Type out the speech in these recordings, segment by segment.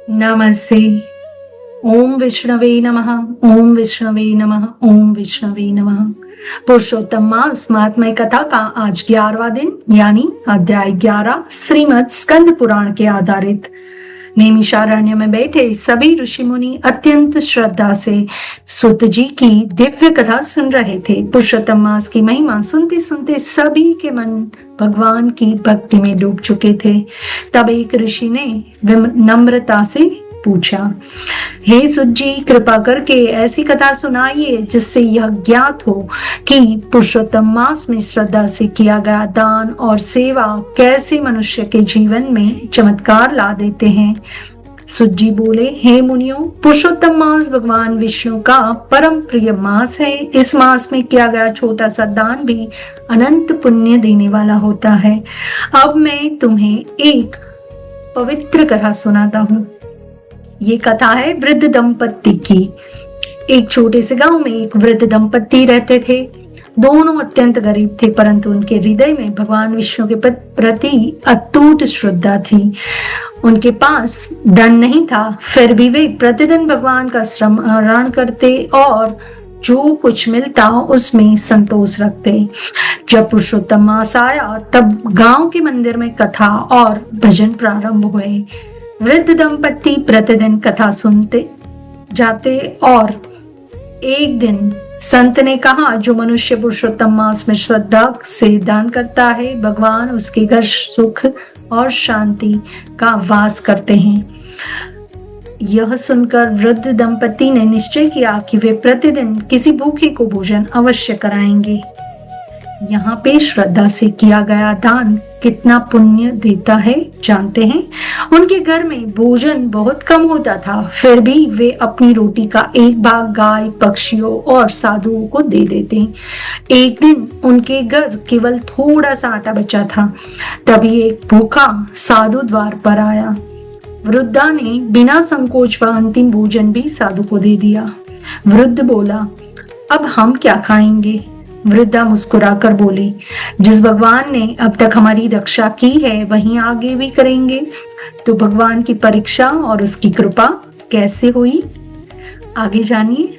नमस्ते। ओम विष्णवे नमः। ओम विष्णवे नमः। ओम विष्णवे नमः। पुरुषोत्तम मास महात्म्य कथा का आज 11वां दिन यानी अध्याय 11 श्रीमद् स्कंद पुराण के आधारित। नैमिषारण्य में बैठे सभी ऋषि मुनि अत्यंत श्रद्धा से सुत जी की दिव्य कथा सुन रहे थे। पुरुषोत्तम मास की महिमा सुनते सुनते सभी के मन भगवान की भक्ति में डूब चुके थे। तब एक ऋषि ने नम्रता से पूछा, हे सुत जी, कृपा करके ऐसी कथा सुनाइए जिससे यह ज्ञात हो कि पुरुषोत्तम मास में श्रद्धा से किया गया दान और सेवा कैसे मनुष्य के जीवन में चमत्कार ला देते हैं। सुत जी बोले, हे मुनियों, पुरुषोत्तम मास भगवान विष्णु का परम प्रिय मास है। इस मास में किया गया छोटा सा दान भी अनंत पुण्य देने वाला होता है। अब मैं तुम्हें एक पवित्र कथा सुनाता हूँ। ये कथा है वृद्ध दंपति की। एक छोटे से गांव में एक वृद्ध दंपति रहते थे। दोनों अत्यंत गरीब थे, परंतु उनके हृदय में भगवान विष्णु के प्रति अटूट श्रद्धा थी। उनके पास धन नहीं था, फिर भी वे प्रतिदिन भगवान का स्मरण करते और जो कुछ मिलता उसमें संतोष रखते। जब पुरुषोत्तम मास आया तब गांव के मंदिर में कथा और भजन प्रारंभ हुए। वृद्ध दंपति प्रतिदिन कथा सुनते जाते और एक दिन संत ने कहा, जो मनुष्य पुरुषोत्तम मास में श्रद्धा से दान करता है, भगवान उसके घर सुख और शांति का वास करते हैं। यह सुनकर वृद्ध दंपति ने निश्चय किया कि वे प्रतिदिन किसी भूखे को भोजन अवश्य कराएंगे। यहाँ पे श्रद्धा से किया गया दान कितना पुण्य देता है जानते हैं? उनके घर में भोजन बहुत कम होता था, फिर भी वे अपनी रोटी का एक भाग गाय, पक्षियों और साधुओं को दे देते। एक दिन उनके घर केवल थोड़ा सा आटा बचा था। तभी एक भूखा साधु द्वार पर आया। वृद्धा ने बिना संकोच व अंतिम भोजन भी साधु को दे दिया। वृद्ध बोला, अब हम क्या खाएंगे? वृद्धा मुस्कुराकर बोली, जिस भगवान ने अब तक हमारी रक्षा की है वहीं आगे भी करेंगे। तो भगवान की परीक्षा और उसकी कृपा कैसे हुई, आगे जानिए।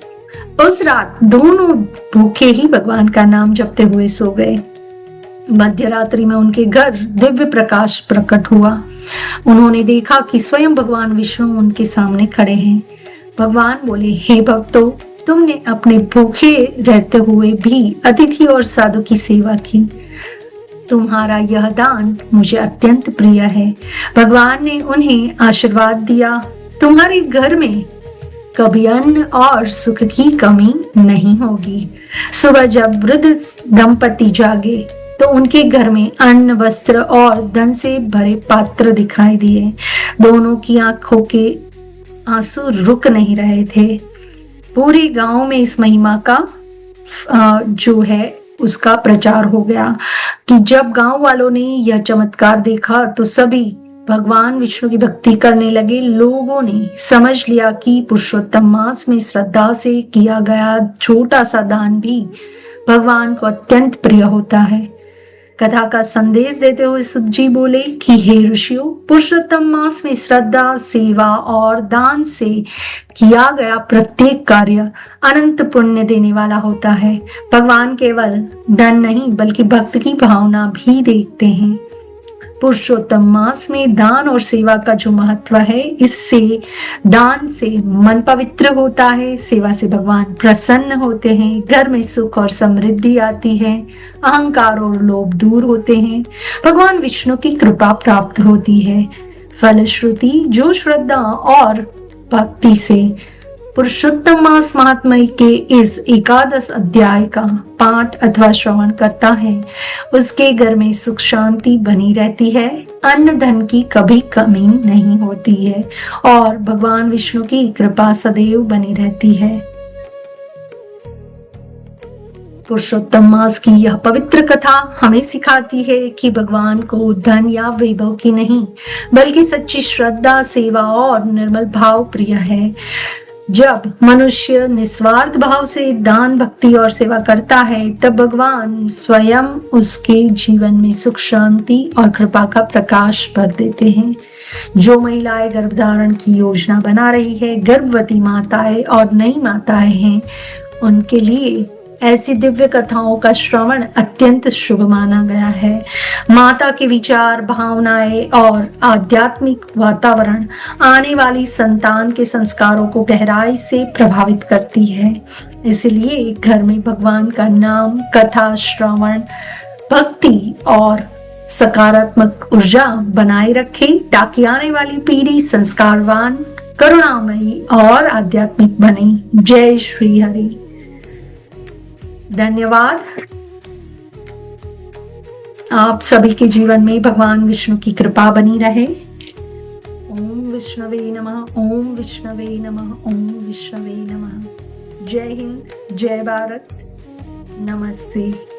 उस रात दोनों भूखे ही भगवान का नाम जपते हुए सो गए। मध्य रात्रि में उनके घर दिव्य प्रकाश प्रकट हुआ। उन्होंने देखा कि स्वयं भगवान विष्णु उनके सामने खड़े हैं। भगवान बोले, हे भक्तों, तुमने अपने भूखे रहते हुए भी अतिथि और साधु की सेवा की। तुम्हारा यह दान मुझे अत्यंत प्रिय है। भगवान ने उन्हें आशीर्वाद दिया, तुम्हारे घर में कभी अन्न और सुख की कमी नहीं होगी। सुबह जब वृद्ध दंपति जागे तो उनके घर में अन्न, वस्त्र और धन से भरे पात्र दिखाई दिए। दोनों की आंखों के आंसू रुक नहीं रहे थे। पूरे गांव में इस महिमा का जो है उसका प्रचार हो गया कि जब गांव वालों ने यह चमत्कार देखा तो सभी भगवान विष्णु की भक्ति करने लगे। लोगों ने समझ लिया कि पुरुषोत्तम मास में श्रद्धा से किया गया छोटा सा दान भी भगवान को अत्यंत प्रिय होता है। कथा का संदेश देते हुए सुत जी बोले कि हे ऋषियों, पुरुषोत्तम मास में श्रद्धा, सेवा और दान से किया गया प्रत्येक कार्य अनंत पुण्य देने वाला होता है। भगवान केवल धन नहीं बल्कि भक्त की भावना भी देखते हैं। पुरुषोत्तम मास में दान और सेवा का जो महत्व है, इससे दान से मन पवित्र होता है, सेवा से भगवान प्रसन्न होते हैं, घर में सुख और समृद्धि आती है, अहंकार और लोभ दूर होते हैं, भगवान विष्णु की कृपा प्राप्त होती है। फलश्रुति जो श्रद्धा और भक्ति से पुरुषोत्तम मास महात्म्य के इस एकादश अध्याय का पाठ अथवा श्रवण करता है, उसके घर में सुख शांति बनी रहती है, अन्न धन की कभी कमी नहीं होती है और भगवान विष्णु की कृपा सदैव बनी रहती है। पुरुषोत्तम मास की यह पवित्र कथा हमें सिखाती है कि भगवान को धन या वैभव की नहीं बल्कि सच्ची श्रद्धा, सेवा और निर्मल भाव प्रिय है। जब मनुष्य निस्वार्थ भाव से दान, भक्ति और सेवा करता है, तब भगवान स्वयं उसके जीवन में सुख, शांति और कृपा का प्रकाश भर देते हैं। जो महिलाएं गर्भधारण की योजना बना रही है, गर्भवती माताएं और नई माताएं हैं, उनके लिए ऐसी दिव्य कथाओं का श्रवण अत्यंत शुभ माना गया है। माता के विचार, भावनाएं और आध्यात्मिक वातावरण आने वाली संतान के संस्कारों को गहराई से प्रभावित करती है। इसलिए घर में भगवान का नाम, कथा श्रवण, भक्ति और सकारात्मक ऊर्जा बनाए रखें, ताकि आने वाली पीढ़ी संस्कारवान, करुणामयी और आध्यात्मिक बने। जय श्री हरि। धन्यवाद। आप सभी के जीवन में भगवान विष्णु की कृपा बनी रहे। ओम विष्णवे नमः, ओम विष्णवे नमः, ओम विष्णवे नमः। जय हिंद, जय भारत, नमस्ते।